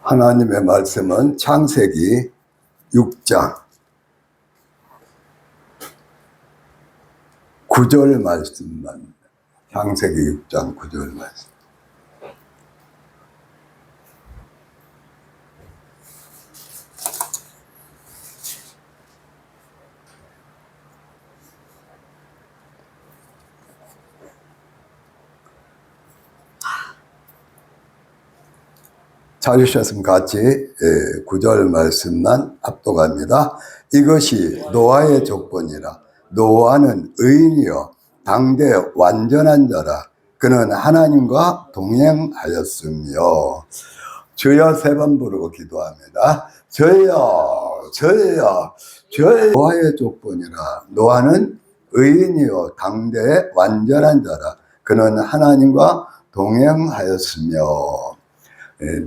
하나님의 말씀은 창세기 6장 9절 말씀만, 창세기 6장 9절 말씀. 찾으셨으면 같이 9절 말씀만 압독합니다. 이것이 노아의 조건이라. 노아는 의인이요 당대 완전한 자라. 그는 하나님과 동행하였으며. 주여 세 번 부르고 기도합니다. 주여, 주여, 주여. 노아의 조건이라. 노아는 의인이요 당대 완전한 자라. 그는 하나님과 동행하였으며.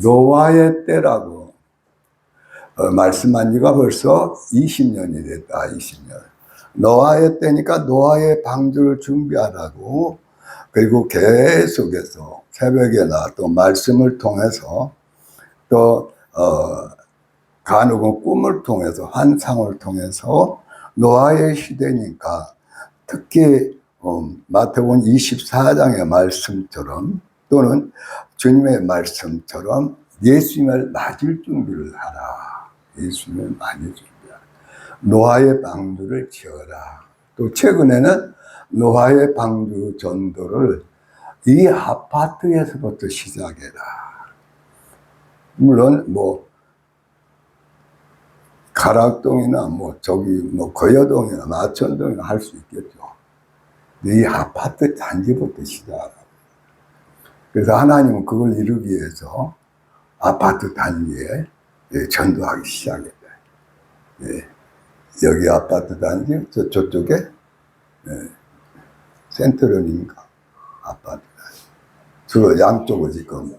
노아의 때라고 말씀한 지가 벌써 20년이 됐다. 20년. 노아의 때니까 노아의 방주를 준비하라고. 그리고 계속해서 새벽에나 또 말씀을 통해서 또 간혹은 꿈을 통해서 환상을 통해서 노아의 시대니까 특히 마태복음 24장의 말씀처럼 또는 주님의 말씀처럼 예수님을 맞을 준비를 하라. 예수님을 맞을 준비하라. 노아의 방주를 지어라. 또 최근에는 노아의 방주 전도를 이 아파트에서부터 시작해라. 물론 가락동이나 거여동이나 마천동이나 할 수 있겠죠. 이 아파트 단지부터 시작하라. 그래서 하나님은 그걸 이루기 위해서 아파트 단지에 전도하기 시작했다. 여기 아파트 단지, 저쪽에 센트럴인가 아파트 단지. 주로 양쪽을 지금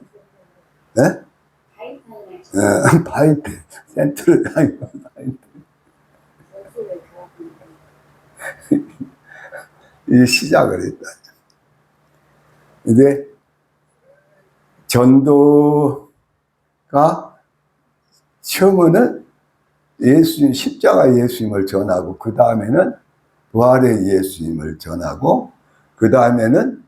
파이프 센트럴 아니고 파이프. 이 시작을 했다. 이제 전도가 처음에는 예수님, 십자가 예수님을 전하고, 그 다음에는 부활의 예수님을 전하고, 그 다음에는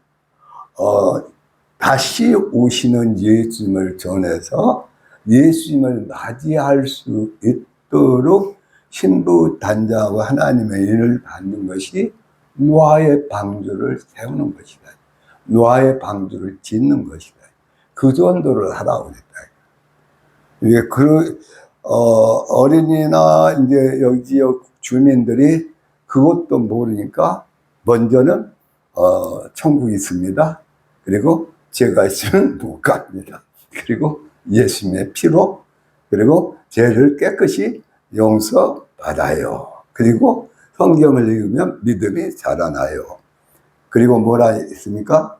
다시 오시는 예수님을 전해서 예수님을 맞이할 수 있도록 신부 단장하고 하나님의 일을 받는 것이 노아의 방주를 세우는 것이다. 노아의 방주를 짓는 것이다. 그 정도를 하라고 그랬다. 이게 어린이나 이제 여기 지역 주민들이 그것도 모르니까 먼저는 천국이 있습니다. 그리고 죄가 있으면 못 갑니다. 그리고 예수님의 피로, 그리고 죄를 깨끗이 용서받아요. 그리고 성경을 읽으면 믿음이 자라나요. 그리고 뭐라 했습니까?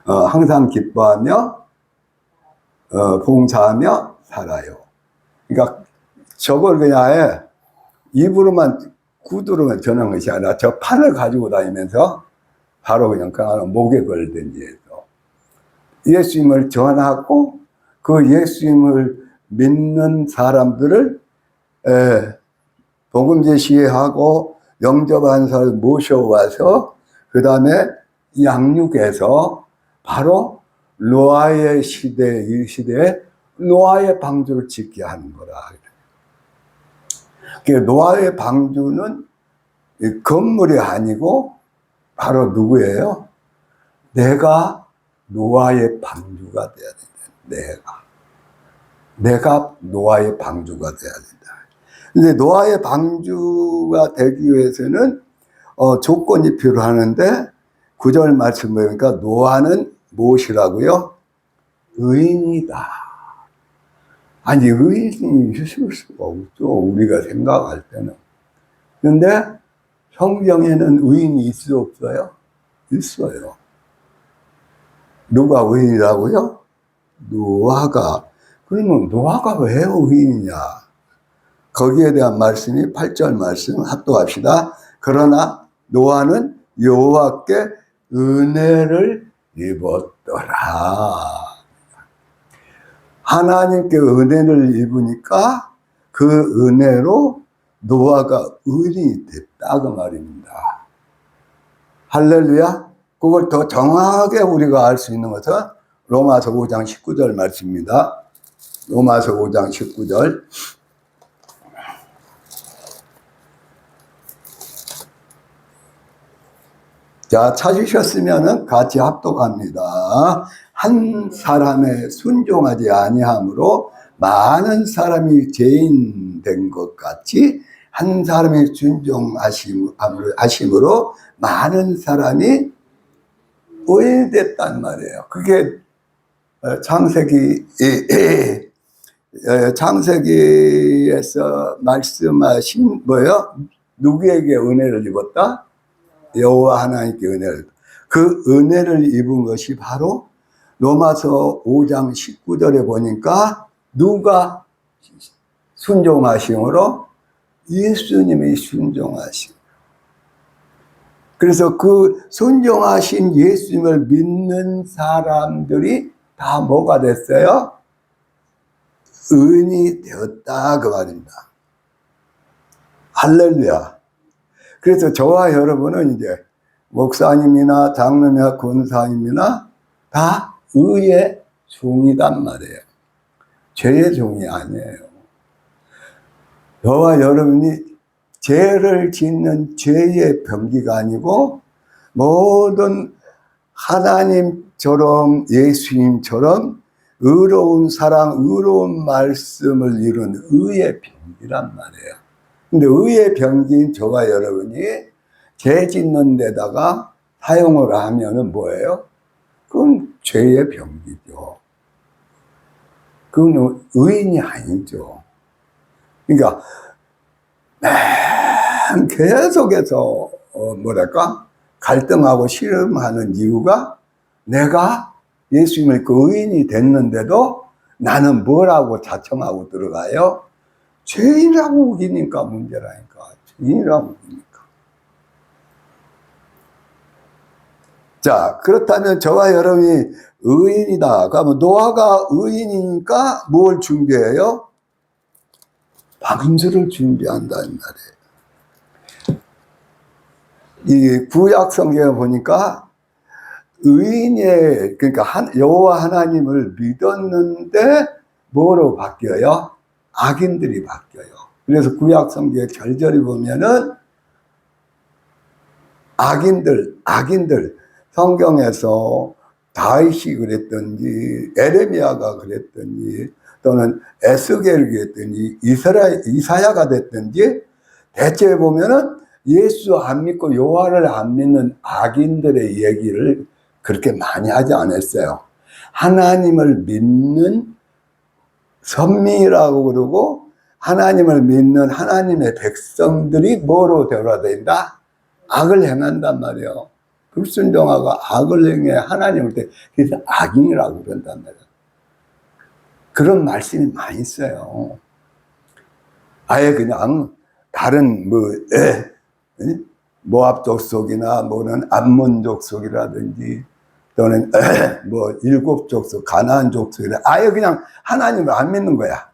항상 기뻐하며 봉사하며 살아요. 그러니까 저걸 그냥 입으로만 구두로만 전한 것이 아니라 저 판을 가지고 다니면서 바로 그냥 목에 걸든지 해서 예수님을 전하고 그 예수님을 믿는 사람들을 복음 제시하고 영접한 사람을 모셔와서 그 다음에 양육해서 바로 노아의 시대, 이 시대에 노아의 방주를 짓게 하는 거라. 노아의 방주는 건물이 아니고 바로 누구예요? 내가 노아의 방주가 돼야 된다. 내가 노아의 방주가 돼야 된다. 근데 노아의 방주가 되기 위해서는 조건이 필요하는데 9절 말씀 보니까 노아는 무엇이라고요? 의인이다. 아니 의인이 있을 수가 없죠. 우리가 생각할 때는. 그런데 성경에는 의인이 있어 없어요? 있어요. 누가 의인이라고요? 노아가. 그러면 노아가 왜 의인이냐? 거기에 대한 말씀이 8절 말씀 합독합시다. 그러나 노아는 여호와께 은혜를 입었더라. 하나님께 은혜를 입으니까 그 은혜로 노아가 의인이 됐다 그 말입니다. 할렐루야. 그걸 더 정확하게 우리가 알 수 있는 것은 로마서 5장 19절 말씀입니다. 로마서 5장 19절. 자, 찾으셨으면 같이 합독합니다. 한 사람의 순종하지 아니함으로 많은 사람이 죄인 된 것 같이 한 사람의 순종하심으로 많은 사람이 의인이 됐단 말이에요. 그게 창세기에서 말씀하신 뭐예요? 누구에게 은혜를 입었다? 여호와 하나님께 은혜를. 그 은혜를 입은 것이 바로 로마서 5장 19절에 보니까 누가 순종하심으로? 예수님이 순종하심. 그래서 그 순종하신 예수님을 믿는 사람들이 다 뭐가 됐어요? 의인이 되었다 그 말입니다. 할렐루야. 그래서 저와 여러분은 이제 목사님이나 장로나 권사님이나 다 의의 종이단 말이에요. 죄의 종이 아니에요. 저와 여러분이 죄를 짓는 죄의 병기가 아니고 모든 하나님처럼 예수님처럼 의로운 사랑, 의로운 말씀을 이룬 의의 병기란 말이에요. 근데 의의 병기인 저와 여러분이 죄 짓는 데다가 사용을 하면은 뭐예요? 그건 죄의 병기죠. 그건 의인이 아니죠. 그러니까 계속해서 뭐랄까 갈등하고 씨름하는 이유가 내가 예수님을 믿고 의인이 됐는데도 나는 뭐라고 자청하고 들어가요? 죄인이라고 우기니까 문제라니까. 죄인이라고 우기니까. 자, 그렇다면 저와 여러분이 의인이다. 그러면 노아가 의인이니까 뭘 준비해요? 방주를 준비한다는 말이에요. 이 구약 성경에 보니까 의인의, 그러니까 여호와 하나님을 믿었는데 뭐로 바뀌어요? 악인들이 바뀌어요. 그래서 구약 성경에 절절히 보면은 악인들 성경에서 다윗이 그랬든지 에레미야가 그랬든지 또는 에스겔이 그랬든지 이사야가 됐든지 대체 보면은 예수 안 믿고 여호와를 안 믿는 악인들의 얘기를 그렇게 많이 하지 않았어요. 하나님을 믿는 선민이라고 그러고 하나님을 믿는 하나님의 백성들이 뭐로 되어야 악을 행한단 말이에요. 불순종하고 악을 행해 하나님을 때 그래서 악인이라고 그런단 말이에요. 그런 말씀이 많이 있어요. 아예 그냥 다른 모압 족속이나 뭐는 암몬 족속이라든지 또는 일곱 족속 가나안 족속이라 아예 그냥 하나님을 안 믿는 거야.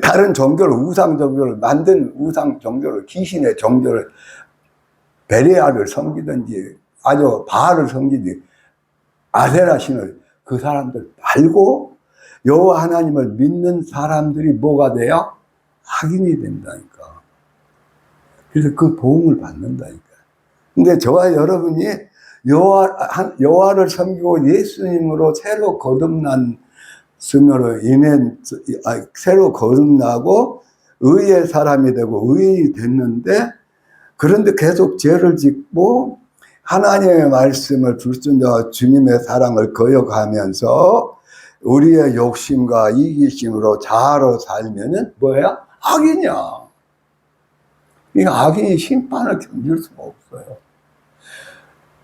다른 종교를 우상 종교를 만든 우상 종교를 귀신의 종교를 베레아를 섬기든지 아주 바알을 섬기든지 아세라 신을 그 사람들 말고 여호와 하나님을 믿는 사람들이 뭐가 돼요? 악인이 된다니까. 그래서 그 보응을 받는다니까. 근데 저와 여러분이 여호와를 섬기고 예수님으로 새로 거듭난 승으로 인해 새로 거듭나고 의의 사람이 되고 의인이 됐는데 그런데 계속 죄를 짓고 하나님의 말씀을 불순종하고 주님의 사랑을 거역하면서 우리의 욕심과 이기심으로 자아로 살면은 뭐야? 악이냐. 그러니까 악인이 심판을 견딜 수가 없어요.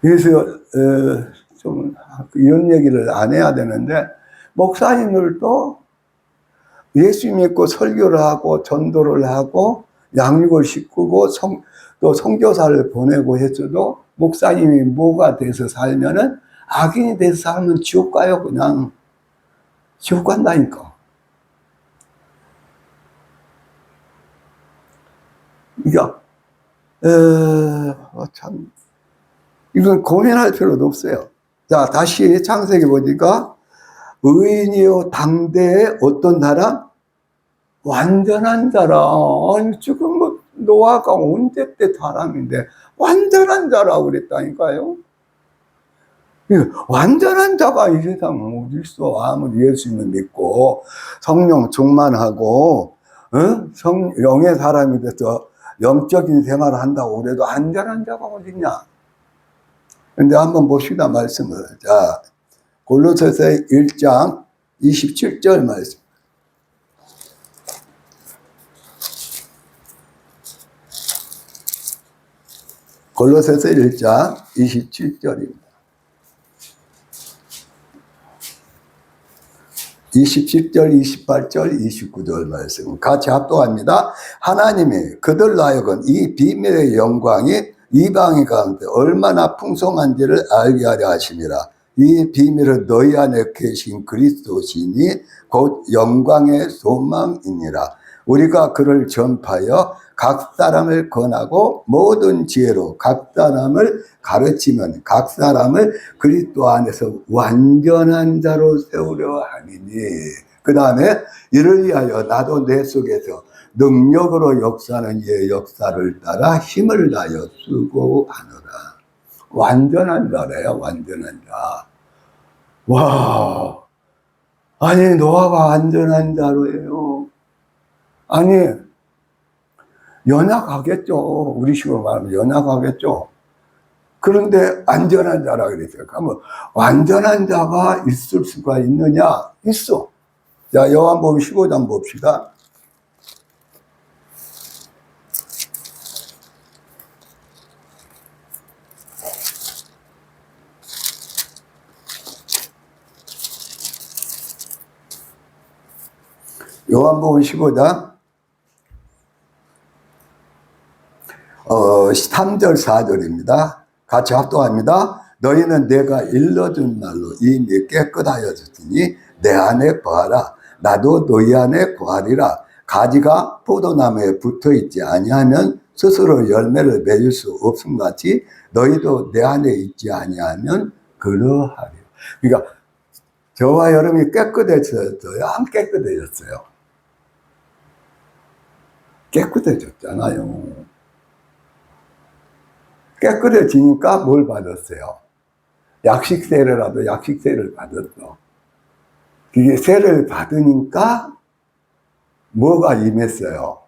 그래서 좀 이런 얘기를 안 해야 되는데 목사님들도 예수 믿고 설교를 하고 전도를 하고 양육을 시키고 또 선교사를 보내고 했어도 목사님이 뭐가 돼서 살면은 악인이 돼서 살면 지옥 가요. 그냥 지옥 간다니까. 이거, 참, 이건 고민할 필요도 없어요. 자, 다시 창세기 보니까, 의인이요, 당대의 어떤 사람? 완전한 사람. 아니, 지금 뭐, 노아가 언제 때 사람인데, 완전한 자라고 그랬다니까요. 완전한 자가 이 세상에 어디 있어. 아무리 예수님을 믿고, 성령 충만하고, 영의 사람이 돼서 영적인 생활을 한다고 그래도 완전한 자가 어딨냐. 근데 한번 봅시다, 말씀을. 자, 골로새서 1장 27절 말씀. 골로새서 1장 27절입니다. 27절, 28절, 29절 말씀 같이 합독합니다. 하나님이 그들로 하여금 이 비밀의 영광이 이방인 가운데 얼마나 풍성한지를 알게 하려 하심이라. 이 비밀은 너희 안에 계신 그리스도시니 곧 영광의 소망이니라. 우리가 그를 전파하여 각 사람을 권하고 모든 지혜로 각 사람을 가르치면 각 사람을 그리스도 안에서 완전한 자로 세우려 하니니. 그 다음에 이를 위하여 나도 내 속에서 능력으로 역사하는 이의 역사를 따라 힘을 다하여 수고하노라. 완전한 자래요, 완전한 자. 와, 아니 노아가 완전한 자로예요. 아니 연약하겠죠. 우리식으로 말하면 연약하겠죠. 그런데 완전한 자라 그랬어요. 그러면 완전한 자가 있을 수가 있느냐? 있어. 자, 요한복음 15장 봅시다. 요한복음 15장 3절 4절입니다. 같이 합독합니다. 너희는 내가 일러준 말로 이미 깨끗하여졌으니 내 안에 거하라. 나도 너희 안에 거하리라. 가지가 포도나무에 붙어있지 아니하면 스스로 열매를 맺을 수 없음 같이 너희도 내 안에 있지 아니하면 그러하리라. 그러니까 저와 여러분이 깨끗해졌어요? 안 깨끗해졌어요? 깨끗해졌잖아요. 깨끗해지니까 뭘 받았어요? 약식세례라도 약식세례를 받았어. 그게 세례를 받으니까 뭐가 임했어요?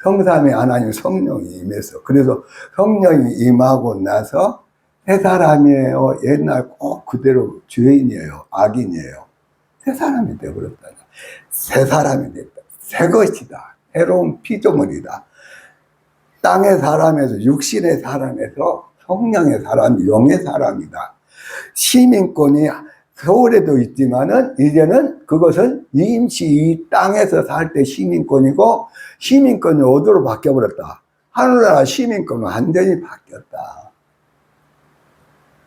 성삼위 하나님 성령이 임했어. 그래서 성령이 임하고 나서 새 사람이에요? 옛날 꼭 그대로 죄인이에요? 악인이에요? 새 사람이 되어버렸다. 새 사람이 됐다. 새 것이다. 새로운 피조물이다. 땅의 사람에서 육신의 사람에서 성령의 사람, 영의 사람이다. 시민권이 서울에도 있지만은 이제는 그것은 임시 이 땅에서 살 때 시민권이고 시민권이 어디로 바뀌어버렸다. 하늘나라 시민권은 완전히 바뀌었다.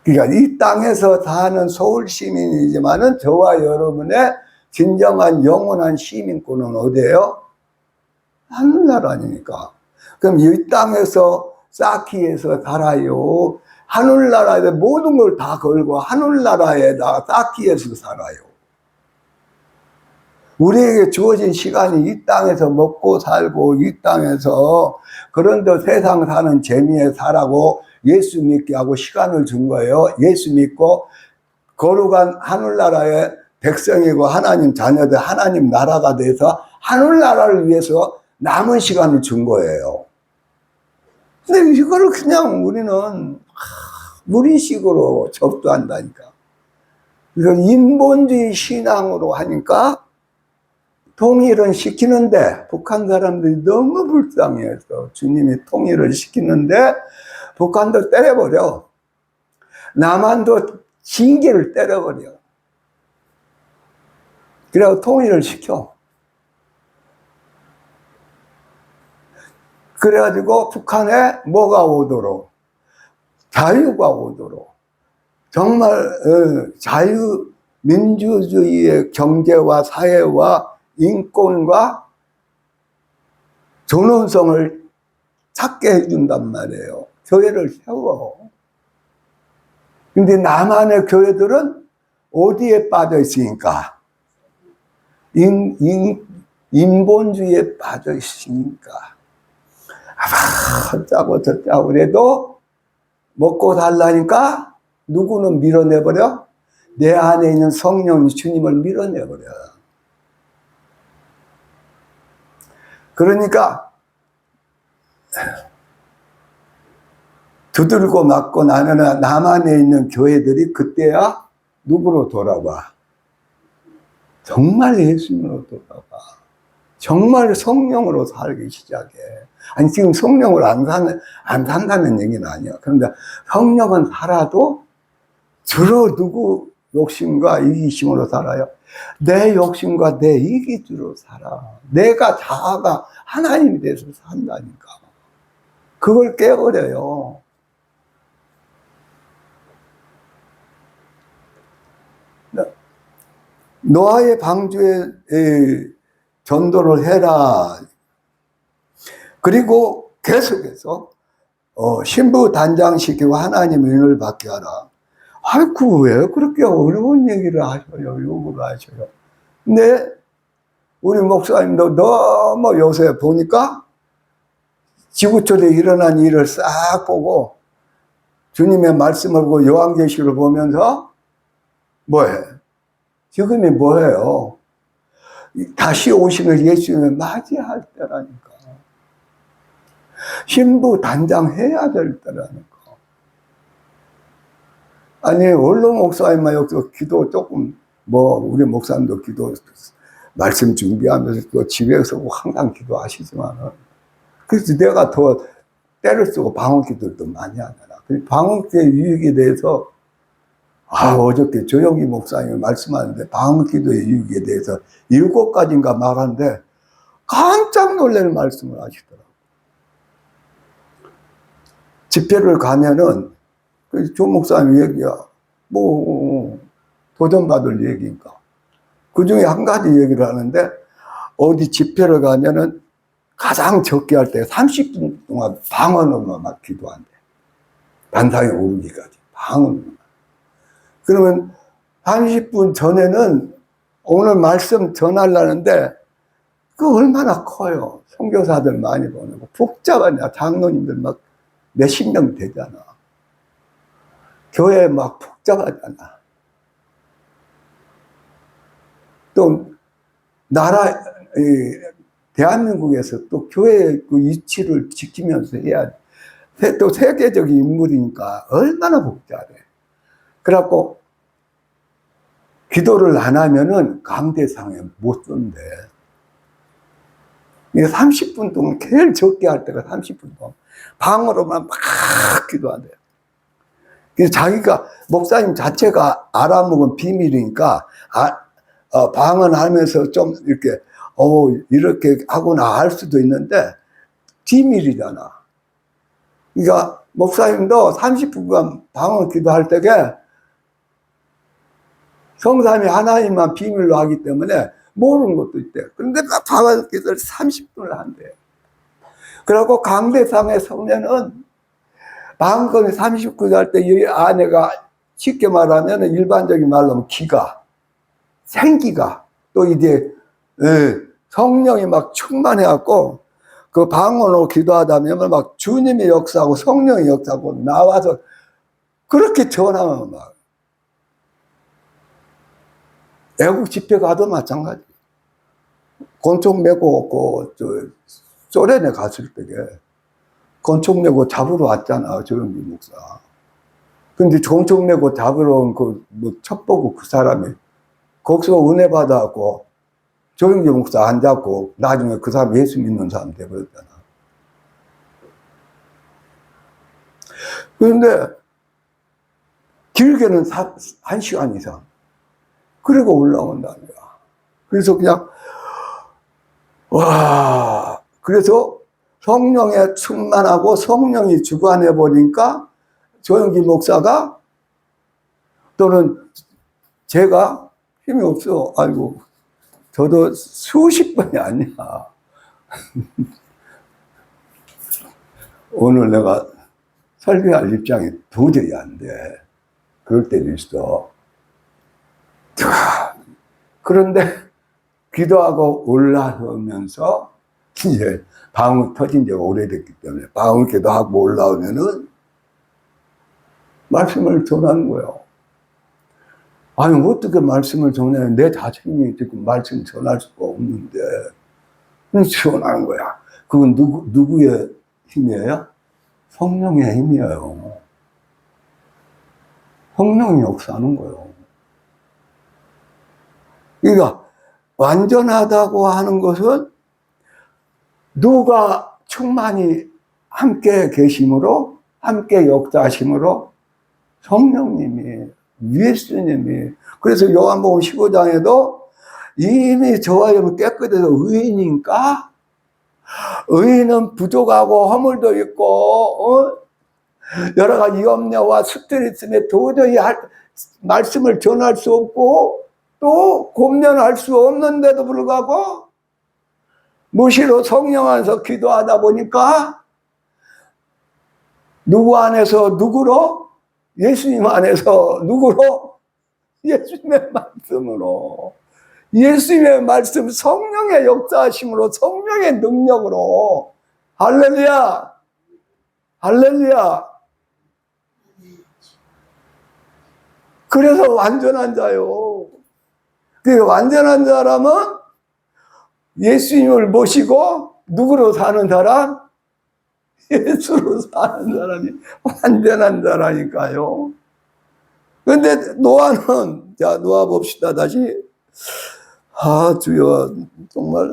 그러니까 이 땅에서 사는 서울 시민이지만은 저와 여러분의 진정한 영원한 시민권은 어디예요? 하늘나라 아닙니까? 그럼 이 땅에서 쌓기에서 살아요. 하늘나라에 모든 걸 다 걸고 하늘나라에다 쌓기에서 살아요. 우리에게 주어진 시간이 이 땅에서 먹고 살고 이 땅에서 그런데 세상 사는 재미에 살라고 예수 믿게 하고 시간을 준 거예요. 예수 믿고 거룩한 하늘나라의 백성이고 하나님 자녀들 하나님 나라가 돼서 하늘나라를 위해서 남은 시간을 준 거예요. 근데 이거를 그냥 우리는 무리식으로 접수한다니까. 그래서 인본주의 신앙으로 하니까 통일은 시키는데 북한 사람들이 너무 불쌍해서 주님이 통일을 시키는데 북한도 때려버려. 남한도 징계를 때려버려. 그래서 통일을 시켜. 그래가지고 북한에 뭐가 오도록 자유가 오도록 정말 자유 민주주의의 경제와 사회와 인권과 존엄성을 찾게 해준단 말이에요. 교회를 세워. 근데 남한의 교회들은 어디에 빠져 있으니까? 인본주의에 빠져 있으니까. 짜고 저짜고 그래도 먹고 살라니까 누구는 밀어내버려? 내 안에 있는 성령 주님을 밀어내버려. 그러니까 두들고 맞고 나면 남한에 있는 교회들이 그때야 누구로 돌아와? 정말 예수님으로 돌아와. 정말 성령으로 살기 시작해. 아니, 지금 성령으로 안 산다는 얘기는 아니야. 그런데 성령은 살아도 주로 누구 욕심과 이기심으로 살아요? 내 욕심과 내 이기주로 살아. 내가 자아가 하나님이 돼서 산다니까. 그걸 깨버려요. 노아의 방주에 전도를 해라. 그리고 계속해서 신부 단장시키고 하나님의 은혜를 받게 하라. 아이고, 왜 그렇게 어려운 얘기를 하셔요? 요구를 하셔요. 근데 우리 목사님도 너무 요새 보니까 지구촌에 일어난 일을 싹 보고 주님의 말씀을 보고 요한계시를 보면서 뭐해? 지금이 뭐예요? 다시 오시는 예수님을 맞이할 때라니까. 신부 단장해야 될 때라니까. 아니, 원로 목사님만 여기서 기도 조금, 우리 목사님도 기도, 말씀 준비하면서 또 집에서 항상 기도하시지만은, 그래서 내가 더 때를 쓰고 방언 기도도 많이 하잖아. 방언 기도의 유익에 대해서, 어저께 조영기 목사님이 말씀하는데, 방언 기도의 유익에 대해서 7가지인가 말하는데, 깜짝 놀랄 말씀을 하시더라고요. 집회를 가면은, 조 목사님 얘기야. 도전받을 얘기니까. 그 중에 한 가지 얘기를 하는데, 어디 집회를 가면은 가장 적게 할 때 30분 동안 방언으로만 막 기도한대. 단상에 오르기까지. 방언으로만. 그러면 30분 전에는 오늘 말씀 전하려는데, 그 얼마나 커요. 선교사들 많이 보내고. 복잡하냐. 장로님들 막 몇십 명 되잖아. 교회 막 복잡하잖아. 또 대한민국에서 또 교회의 그 위치를 지키면서 해야 돼. 또 세계적인 인물이니까 얼마나 복잡해. 그래갖고 기도를 안 하면은 강대상에 못 쏜대. 이게 30분 동안 제일 적게 할 때가 30분 동안 방어로만 막 기도한대요. 그래서 자기가 목사님 자체가 알아먹은 비밀이니까 방언하면서 좀 이렇게 하구나 할 수도 있는데 비밀이잖아. 그러니까 목사님도 30분간 방언 기도할 때에 성삼위 하나님만 비밀로 하기 때문에 모르는 것도 있대. 그런데 막 방언 기도를 30분을 한대. 그리고 강대상에 서면은 방언 39분 할 때 이 아내가 쉽게 말하면 일반적인 말로 하면 생기가 또 이제 성령이 막 충만해갖고 그 방언으로 기도하다면 막 주님의 역사하고 성령의 역사하고 나와서 그렇게 전하면 막 애국 집회 가도 마찬가지. 권총 메고 소련에 갔을 때에 권총 메고 잡으러 왔잖아, 조영기 목사. 근데 권총 메고 잡으러 온 첩보고 그 사람이 거기서 은혜 받아갖고 조영기 목사 안 잡고 나중에 그 사람 예수 믿는 사람 돼버렸잖아. 그런데 길게는 1시간 이상. 그리고 올라온다는 거야. 그래서 그냥, 그래서 성령에 충만하고 성령이 주관해버리니까 조영기 목사가 또는 제가 힘이 없어. 아이고, 저도 수십 번이 아니야. 오늘 내가 설교할 입장이 도저히 안 돼. 그럴 때도 있어. 그런데 기도하고 올라오면서 이제 방언 터진 지가 오래됐기 때문에 방언 기도하고 올라오면은 말씀을 전하는 거예요. 아니, 어떻게 말씀을 전해? 내 자신이 지금 말씀 전할 수가 없는데. 전하는 거야. 그건 누구의 힘이에요? 성령의 힘이에요. 성령이 역사하는 거예요. 그러니까 완전하다고 하는 것은 누가 충만히 함께 계심으로, 함께 역사하심으로 성령님이, 예수님이. 그래서 요한복음 15장에도 이미 저와 여러분 깨끗해서 의인인가? 의인은 부족하고 허물도 있고 여러 가지 염려와 스트레스에 도저히 말씀을 전할 수 없고 또 권면할 수 없는데도 불구하고 무시로 성령 안에서 기도하다 보니까 누구 안에서 누구로? 예수님 안에서 누구로? 예수님의 말씀으로. 예수님의 말씀, 성령의 역사하심으로, 성령의 능력으로. 할렐루야! 할렐루야! 그래서 완전한 자요. 그 완전한 사람은 예수님을 모시고 누구로 사는 사람? 예수로 사는 사람이 완전한 자라니까요. 근데 노아는, 자, 노아 봅시다, 다시. 아, 주여, 정말.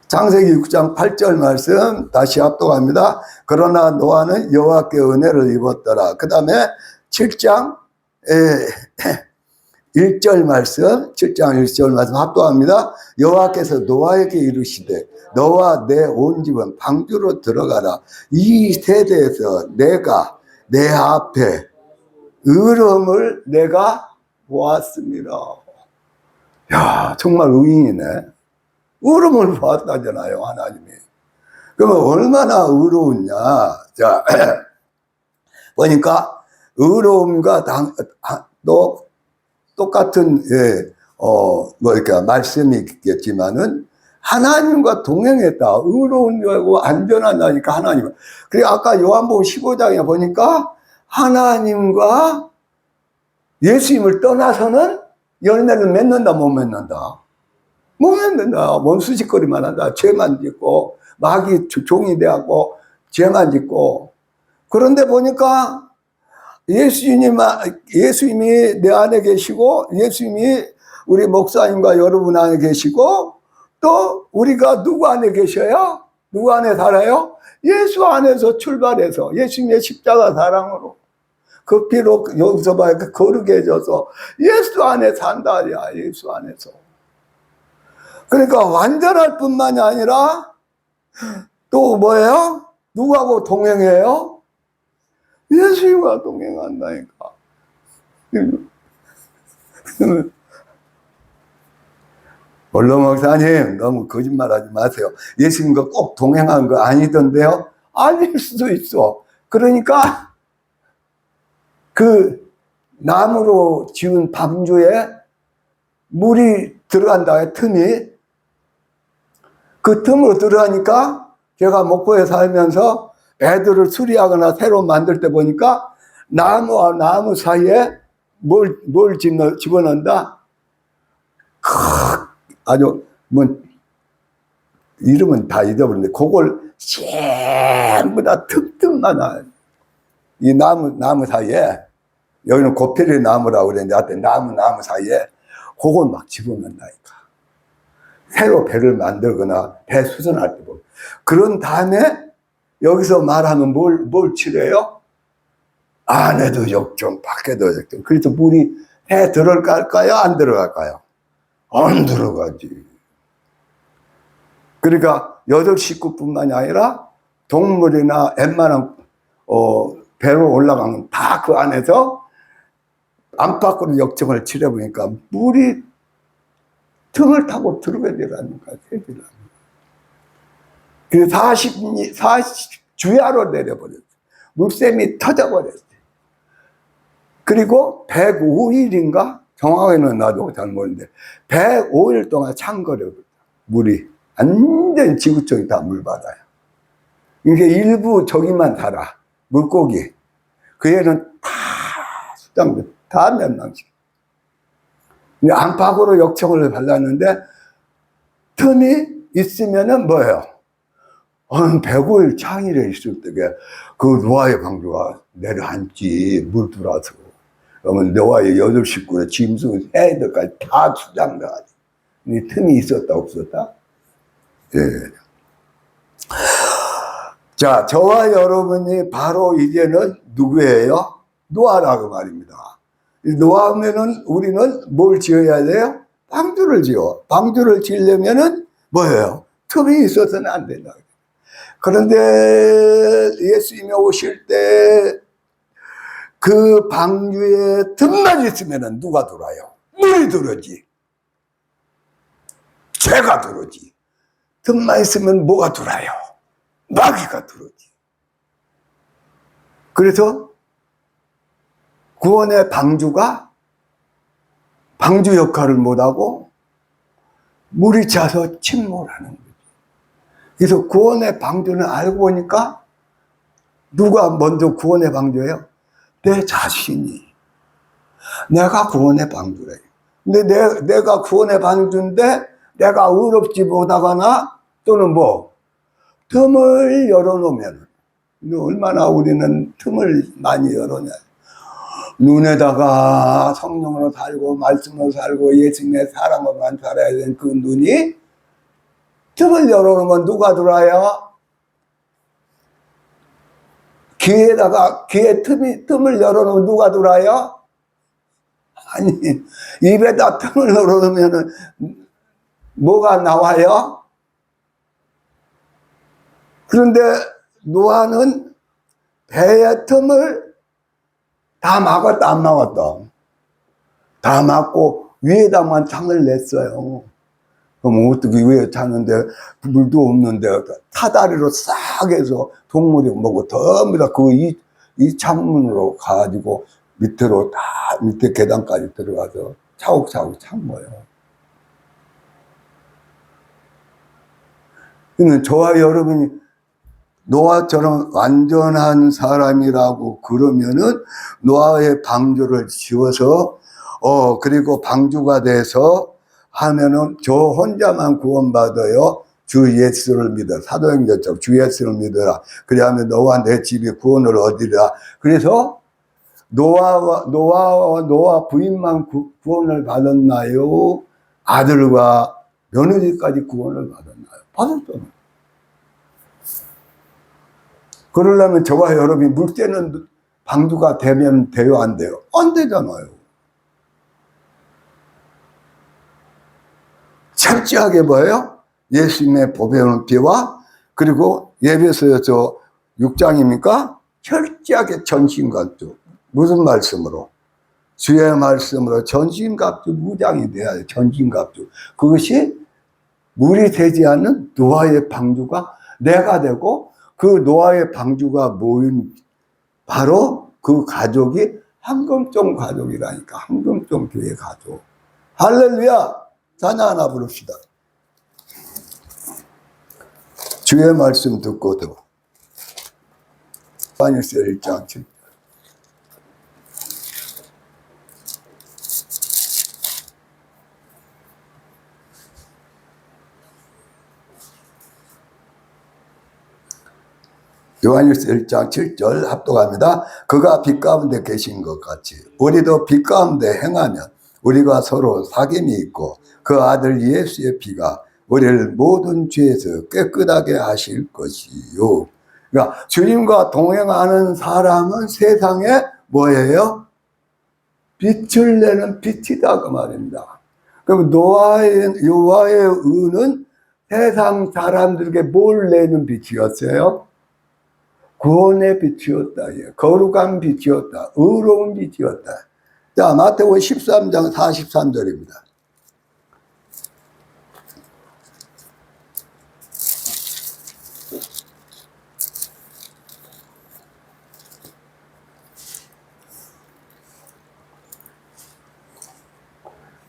창세기 6장 8절 말씀 다시 합독합니다. 그러나 노아는 여호와께 은혜를 입었더라. 그 다음에 7장 1절 말씀, 7장 1절 말씀 합독합니다. 여호와께서 노아에게 이르시되 너와 내 온 집은 방주로 들어가라. 이 세대에서 내가 내 앞에 의로움을 내가 보았습니다. 야, 정말 의인이네. 의로움을 보았다잖아요, 하나님이. 그러면 얼마나 의로웠냐. 자, 보니까 의로움과 또 똑같은, 이렇게 말씀이 있겠지만은 하나님과 동행했다. 의로운 자고 안전하다니까 하나님. 그리고 아까 요한복음 15장에 보니까 하나님과 예수님을 떠나서는 열매를 맺는다, 못 맺는다? 못 맺는다. 원수짓거리만 한다. 죄만 짓고, 마귀 종이 되고, 죄만 짓고. 그런데 보니까 예수님이 내 안에 계시고, 예수님이 우리 목사님과 여러분 안에 계시고, 또 우리가 누구 안에 계셔요? 누구 안에 살아요? 예수 안에서 출발해서 예수님의 십자가 사랑으로 그 피로 여기서 봐요. 거룩게 해줘서 예수 안에 산다. 예수 안에서. 그러니까 완전할 뿐만이 아니라 또 뭐예요? 누구하고 동행해요? 예수님과 동행한다니까. 원로 목사님, 너무 거짓말하지 마세요. 예수님과 꼭 동행한 거 아니던데요? 아닐 수도 있어. 그러니까 그 나무로 지은 방주에 물이 들어간다, 틈이. 그 틈으로 들어가니까 제가 목포에 살면서 애들을 수리하거나 새로 만들 때 보니까 나무와 나무 사이에 뭘 집어넣는다? 아주, 이름은 다 잊어버렸는데, 그걸 전부 다 틈틈마다 이 나무 사이에, 여기는 고피리 나무라고 그랬는데, 하여튼 나무 사이에 그걸 막 집어넣는다니까. 새로 배를 만들거나 배 수선할 때 보면. 그런 다음에 여기서 말하면 뭘 칠해요? 안에도 역정, 밖에도 역정. 그래서 물이 배 들어갈까요? 안 들어갈까요? 안 들어가지. 그러니까 8식구뿐만이 아니라 동물이나 웬만한 배로 올라가면 다 그 안에서 안팎으로 역청을 치러보니까 물이 틈을 타고 들어가야 되라는 거야. 그래서 40 주야로 내려버렸어요. 물샘이 터져버렸어요. 그리고 105일인가? 정확히는 나도 잘 모르는데 105일 동안 찬거려. 물이 완전 지구촌이 다 물바다야. 이게 일부 저기만 살아. 물고기. 그 애는 다 수장들 다 멸망시켜. 안팎으로 역청을 발랐는데 틈이 있으면은 뭐예요? 105일 창일에 있을 때 그 노아의 방주가 내려앉지. 물 들어와서. 그러면 노아의 8 식구의 짐승 애들까지 다 수장돼가지고. 이 틈이 있었다 없었다? 예. 자, 저와 여러분이 바로 이제는 누구예요? 노아라고 말입니다. 노아하면은 우리는 뭘 지어야 돼요? 방주를 지어. 방주를 지으려면은 뭐예요? 틈이 있어서는 안 된다. 그런데 예수님이 오실 때 그 방주에 틈만 있으면은 누가 들어와요? 물이 들어오지. 죄가 들어오지. 틈만 있으면 뭐가 들어와요? 마귀가 들어오지. 그래서 구원의 방주가 방주 역할을 못하고 물이 차서 침몰하는 거죠. 그래서 구원의 방주는 알고 보니까 누가 먼저 구원의 방주예요? 내 자신이. 내가 구원의 방주래요. 근데 내가 구원의 방주인데 내가 의롭지 못하거나 또는 뭐 틈을 열어놓으면, 얼마나 우리는 틈을 많이 열어냐. 눈에다가 성령으로 살고 말씀으로 살고 예수님의 사랑으로만 살아야 되는 그 눈이 틈을 열어놓으면 누가 들어와요? 귀에다가 귀에 틈을 열어놓으면 누가 들어와요? 아니, 입에다 틈을 열어놓으면 뭐가 나와요? 그런데 노아는 배의 틈을 다 막았다 안 막았다? 다 막고 위에다만 창을 냈어요. 그럼 어떻게 위에 찼는데 물도 없는데 사다리로 싹 해서 동물이 먹고 전부 다 이 창문으로 가지고 밑으로 다 밑에 계단까지 들어가서 차곡차곡 찬 거예요. 그러면 저와 여러분이 노아처럼 완전한 사람이라고 그러면은 노아의 방주를 지어서 그리고 방주가 돼서 하면은 저 혼자만 구원받아요. 주 예수를 믿어. 사도행전처럼 주 예수를 믿어라. 그리하면 너와 내 집이 구원을 얻으리라. 그래서 노아 부인만 구원을 받았나요? 아들과 며느리까지 구원을 받았나요? 받았잖아요. 그러려면 저와 여러분이 물새는 방주가 되면 돼요, 안 돼요? 안 되잖아요. 철저하게 뭐예요? 예수님의 보배로운 피와 그리고 예배소에서 6장입니까? 철저하게 전신갑주. 무슨 말씀으로? 주의 말씀으로 전신갑주 무장이 돼야 돼요. 전신갑주. 그것이 물이 되지 않는 노아의 방주가 내가 되고 그 노아의 방주가 모인 바로 그 가족이 황금종 가족이라니까. 황금종 교회 가족. 할렐루야! 찬양 하나 부릅시다. 주의 말씀 듣고도 요한일서 1장 7절. 요한일서 1장 7절 합독합니다. 그가 빛 가운데 계신 것 같이 우리도 빛 가운데 행하면 우리가 서로 사귐이 있고 그 아들 예수의 피가 우리를 모든 죄에서 깨끗하게 하실 것이요. 그러니까 주님과 동행하는 사람은 세상에 뭐예요? 빛을 내는 빛이다 그 말입니다. 그럼 노아의 의는 세상 사람들에게 뭘 내는 빛이었어요? 구원의 빛이었다. 예. 거룩한 빛이었다. 의로운 빛이었다. 자, 마태복음 13장 43절입니다.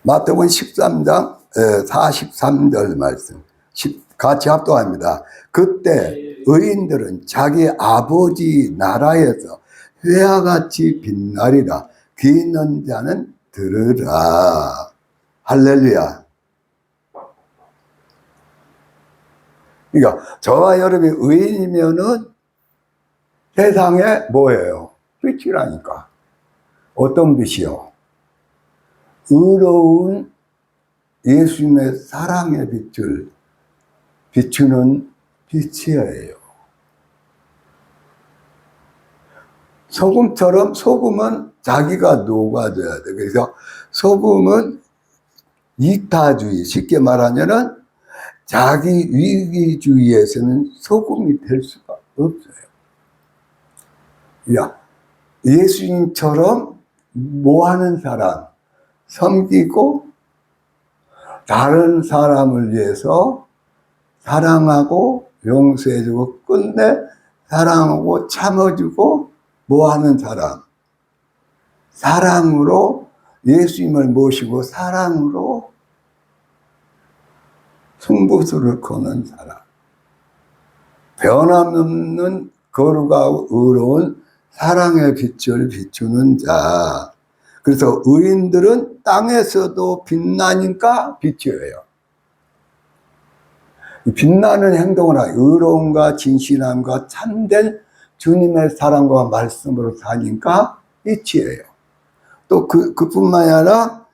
마태복음 13장 43절 말씀 같이 합독합니다. 그때 의인들은 자기 아버지 나라에서 회화같이 빛나리라. 귀 있는 자는 들으라. 할렐루야. 그러니까 저와 여러분이 의인이면은 세상에 뭐예요? 빛이라니까. 어떤 빛이요? 의로운 예수님의 사랑의 빛을 비추는 빛이에요. 소금처럼 소금은 자기가 녹아져야 돼. 그래서 소금은 이타주의, 쉽게 말하면은 자기 위기주의에서는 소금이 될 수가 없어요. 야, 예수님처럼 뭐 하는 사람, 섬기고 다른 사람을 위해서 사랑하고 용서해주고 끝내 사랑하고 참아주고 뭐 하는 사람, 사랑으로 예수님을 모시고 사랑으로 승부수를 거는 사람, 변함없는 거룩하고 의로운 사랑의 빛을 비추는 자. 그래서 의인들은 땅에서도 빛나니까 빛이에요. 빛나는 행동을 하고 의로움과 진실함과 참된 주님의 사랑과 말씀으로 사니까 빛이에요. 또 그뿐만이 아니라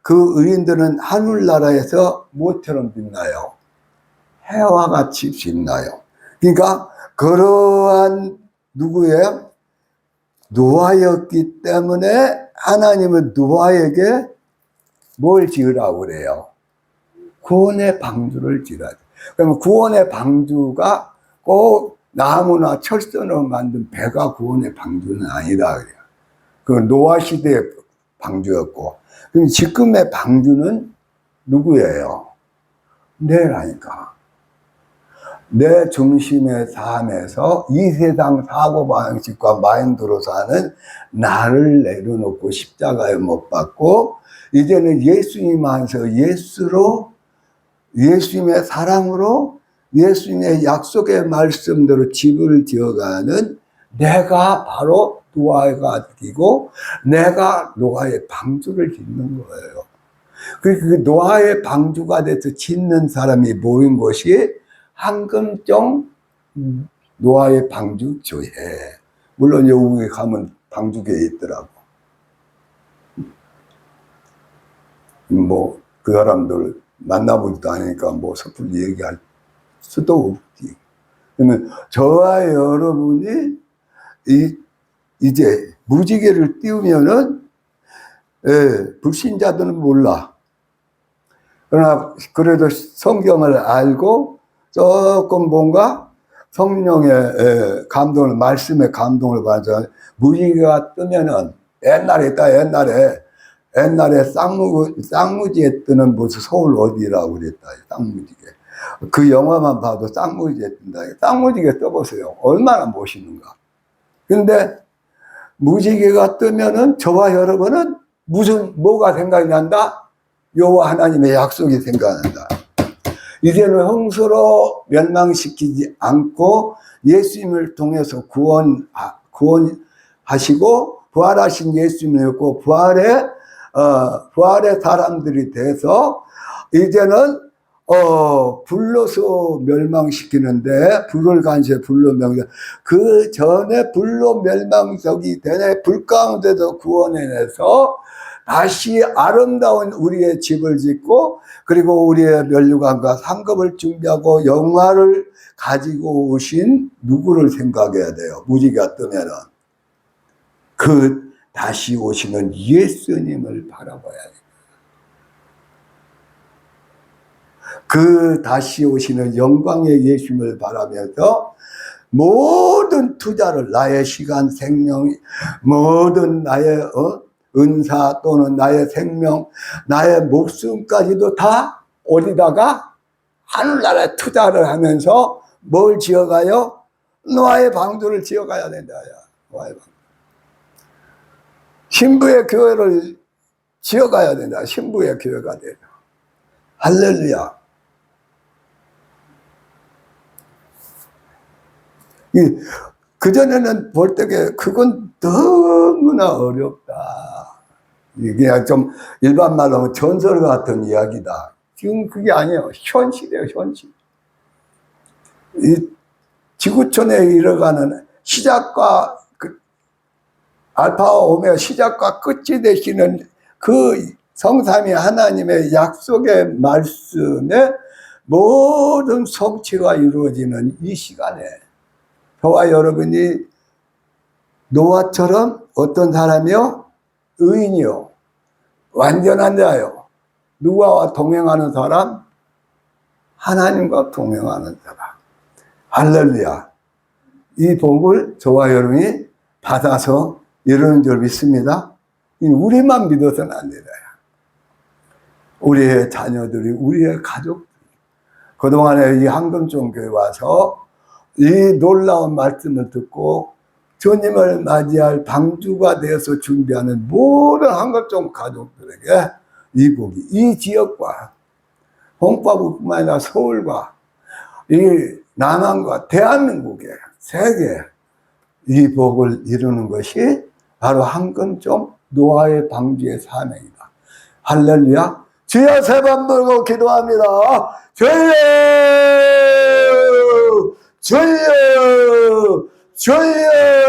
그 의인들은 하늘나라에서 뭐처럼 빛나요? 해와 같이 빛나요. 그러니까 그러한 누구예요? 노아였기 때문에 하나님은 노아에게 뭘 지으라고 그래요? 구원의 방주를 지으라. 그러면 구원의 방주가 꼭 나무나 철선으로 만든 배가 구원의 방주는 아니다 그래요. 그 노아 시대의 방주였고, 그럼 지금의 방주는 누구예요? 내라니까. 내 중심의 삶에서 이 세상 사고방식과 마인드로 사는 나를 내려놓고 십자가에 못 박고 이제는 예수님 안에서 예수로, 예수님의 사랑으로, 예수님의 약속의 말씀대로 집을 지어가는 내가 바로 노아가 되고 내가 노아의 방주를 짓는 거예요. 그 노아의 방주가 돼서 짓는 사람이 모인 곳이 황금종 노아의 방주교회. 물론 여기 가면 방주교회 있더라고. 뭐 그 사람들 만나보지도 않으니까 뭐 섣불리 얘기할 수도 없지. 그러면 저와 여러분이 이제 무지개를 띄우면은 불신자들은 몰라. 그러나 그래도 성경을 알고 조금 뭔가 성령의 감동을, 말씀의 감동을 받아서 무지개가 뜨면은 옛날에 있다, 옛날에 쌍무지에 뜨는 무슨 서울 어디라고 그랬다, 쌍무지개. 그 영화만 봐도 쌍무지개 뜬다. 쌍무지개 떠보세요. 얼마나 멋있는가. 근데 무지개가 뜨면은 저와 여러분은 뭐가 생각이 난다? 여호와 하나님의 약속이 생각난다. 이제는 홍수로 멸망시키지 않고 예수님을 통해서 구원하시고 부활하신 예수님이었고 부활의 사람들이 돼서 이제는 불로서 멸망시키는데 불을 간시에 불로 멸망 그 전에 불로 멸망적이 되네 불 가운데서 구원해내서 다시 아름다운 우리의 집을 짓고 그리고 우리의 면류관과 상급을 준비하고 영화를 가지고 오신 누구를 생각해야 돼요? 무지개가 뜨면은 그 다시 오시는 예수님을 바라봐야 돼요. 그 다시 오시는 영광의 예수님을 바라면서 모든 투자를 나의 시간, 생명, 모든 나의 은사 또는 나의 생명, 나의 목숨까지도 다 어디다가 하늘나라에 투자를 하면서 뭘 지어가요? 노아의 방주를 지어가야 된다. 노아의 방주. 신부의 교회를 지어가야 된다. 신부의 교회가 돼요. 할렐루야. 그전에는 볼 때에 그건 너무나 어렵다. 이게 좀 일반 말로 하면 전설 같은 이야기다. 지금 그게 아니에요. 현실이에요, 현실. 이 지구촌에 이뤄가는 시작과 알파와 오메가 시작과 끝이 되시는 그 성삼위 하나님의 약속의 말씀에 모든 성취가 이루어지는 이 시간에 저와 여러분이 노아처럼 어떤 사람이요? 의인이요. 완전한 자요. 누구와 동행하는 사람? 하나님과 동행하는 사람. 할렐루야. 이 복을 저와 여러분이 받아서 이루는 줄 믿습니다. 우리만 믿어서는 안 되다. 우리의 자녀들이, 우리의 가족들이 그동안에 이 황금종교에 와서 이 놀라운 말씀을 듣고 주님을 맞이할 방주가 되어서 준비하는 모든 황금종 가족들에게 이 복이, 이 지역과 홍파구뿐만 아니라 서울과 이 남한과 대한민국의 세계 이 복을 이루는 것이 바로 황금종 노아의 방주의 사명이다. 할렐루야. 주여 세 번 부르고 기도합니다. 주여, 주여, 주여.